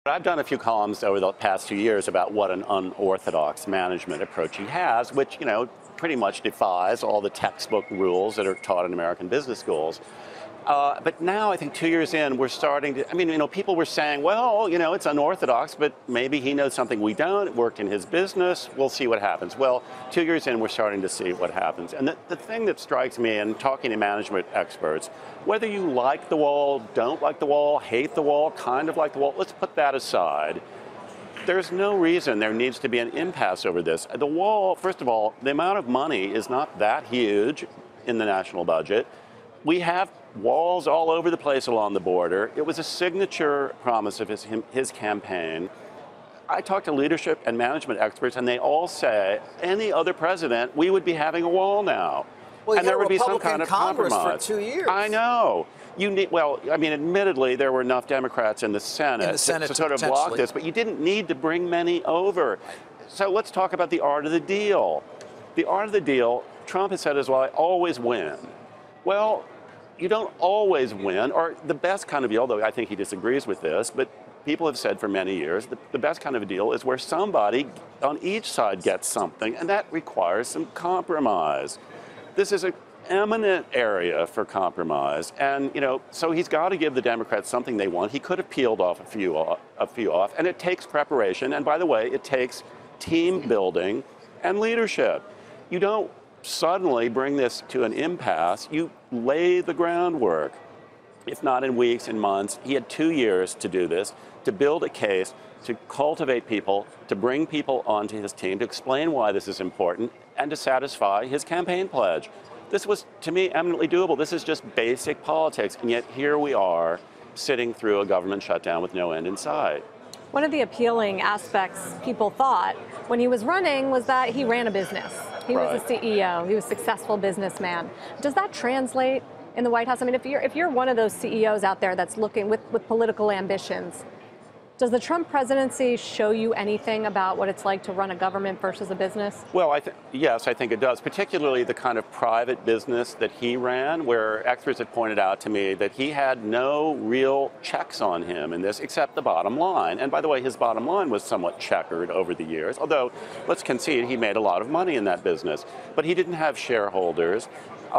I've done a few columns over the past 2 years about what an unorthodox management approach he has, which, pretty much defies all the textbook rules that are taught in American business schools. But now, I think 2 years in, we're starting to, people were saying, well, it's unorthodox, but maybe he knows something we don't. It worked in his business. We'll see what happens. Well, 2 years in, we're starting to see what happens. And the thing that strikes me in talking to management experts, whether you like the wall, don't like the wall, hate the wall, kind of like the wall, let's put that aside. There's no reason there needs to be an impasse over this. The wall, first of all, the amount of money is not that huge in the national budget. We have walls all over the place along the border. It was a signature promise of his campaign. I talked to leadership and management experts, and they all say, any other president, we would be having a wall now. Well, and there would be some Republican kind of Congress compromise. for 2 years. I know. Admittedly, there were enough Democrats in the Senate, to sort of block this, but you didn't need to bring many over. So let's talk about the art of the deal. The art of the deal, Trump has said as well, I always win. Well, you don't always win, or the best kind of deal, though I think he disagrees with this, but people have said for many years, the best kind of a deal is where somebody on each side gets something, and that requires some compromise. This is an eminent area for compromise, and so he's got to give the Democrats something they want. He could have peeled off a few off, and it takes preparation, and by the way, it takes team building and leadership. You don't suddenly bring this to an impasse. You lay the groundwork, if not in weeks, in months. He had 2 years to do this, to build a case, to cultivate people, to bring people onto his team, to explain why this is important, and to satisfy his campaign pledge. This was, to me, eminently doable. This is just basic politics, and yet here we are sitting through a government shutdown with no end in sight. One of the appealing aspects people thought when he was running was that he ran a business. He was a CEO. He was a successful businessman. Does that translate in the White House? I mean, if you're one of those CEOs out there that's looking with political ambitions, does the Trump presidency show you anything about what it's like to run a government versus a business? Well, yes, I think it does, particularly the kind of private business that he ran, where experts have pointed out to me that he had no real checks on him in this except the bottom line. And by the way, his bottom line was somewhat checkered over the years, although let's concede he made a lot of money in that business. But he didn't have shareholders.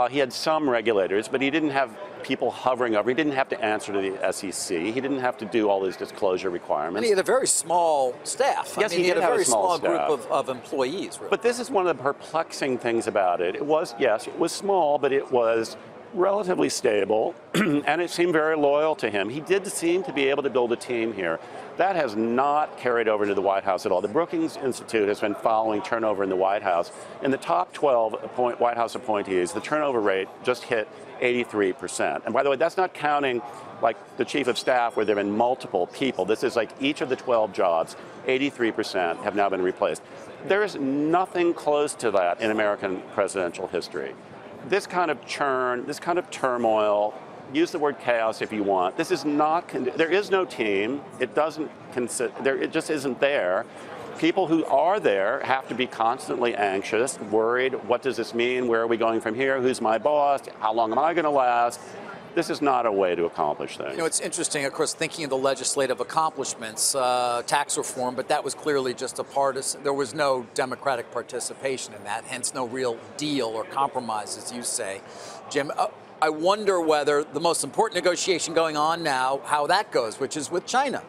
He had some regulators, but he didn't have people hovering over. He didn't have to answer to the SEC. He didn't have to do all these disclosure requirements. And he had a very small staff. Yes, he had a very small staff. group of employees. Really. But this is one of the perplexing things about it. It was, yes, it was small, but it was relatively stable, and it seemed very loyal to him. He did seem to be able to build a team here. That has not carried over to the White House at all. The Brookings Institute has been following turnover in the White House. In the top 12 White House appointees, the turnover rate just hit 83%. And by the way, that's not counting like the chief of staff where there have been multiple people. This is like each of the 12 jobs, 83% have now been replaced. There is nothing close to that in American presidential history. This kind of churn, this kind of turmoil, use the word chaos if you want. This is not, there is no team. It just isn't there. People who are there have to be constantly anxious, worried. What does this mean? Where are we going from here? Who's my boss? How long am I going to last? This is not a way to accomplish things. It's interesting, of course, thinking of the legislative accomplishments, tax reform, but that was clearly just a partisan. There was no Democratic participation in that, hence no real deal or compromise, as you say. Jim, I wonder whether the most important negotiation going on now, how that goes, which is with China.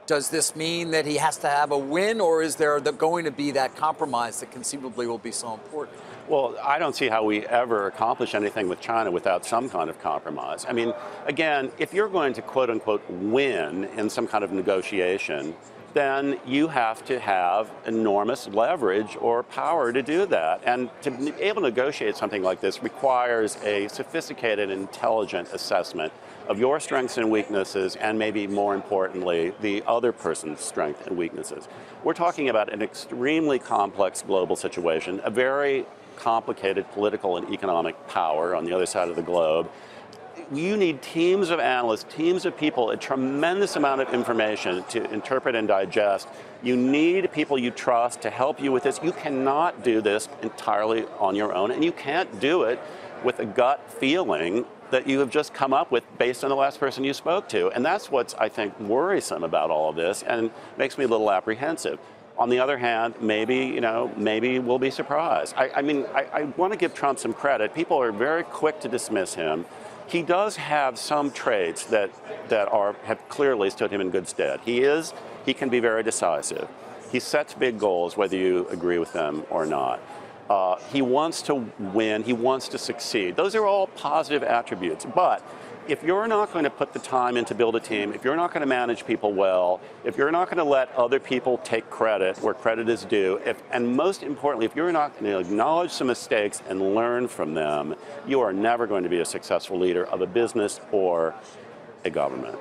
Does this mean that he has to have a win, or is there going to be that compromise that conceivably will be so important? Well, I don't see how we ever accomplish anything with China without some kind of compromise. I mean, again, if you're going to quote unquote win in some kind of negotiation, then you have to have enormous leverage or power to do that. And to be able to negotiate something like this requires a sophisticated, intelligent assessment of your strengths and weaknesses, and maybe more importantly, the other person's strengths and weaknesses. We're talking about an extremely complex global situation, a very complicated political and economic power on the other side of the globe. You need teams of analysts, teams of people, a tremendous amount of information to interpret and digest. You need people you trust to help you with this. You cannot do this entirely on your own, and you can't do it with a gut feeling that you have just come up with based on the last person you spoke to. And that's what's, I think, worrisome about all of this and makes me a little apprehensive. On the other hand, maybe we'll be surprised. I want to give Trump some credit. People are very quick to dismiss him. He does have some traits that have clearly stood him in good stead. He can be very decisive. He sets big goals, whether you agree with them or not. He wants to win. He wants to succeed. Those are all positive attributes. But if you're not going to put the time in to build a team, if you're not going to manage people well, if you're not going to let other people take credit where credit is due, and most importantly, if you're not going to acknowledge some mistakes and learn from them, you are never going to be a successful leader of a business or a government.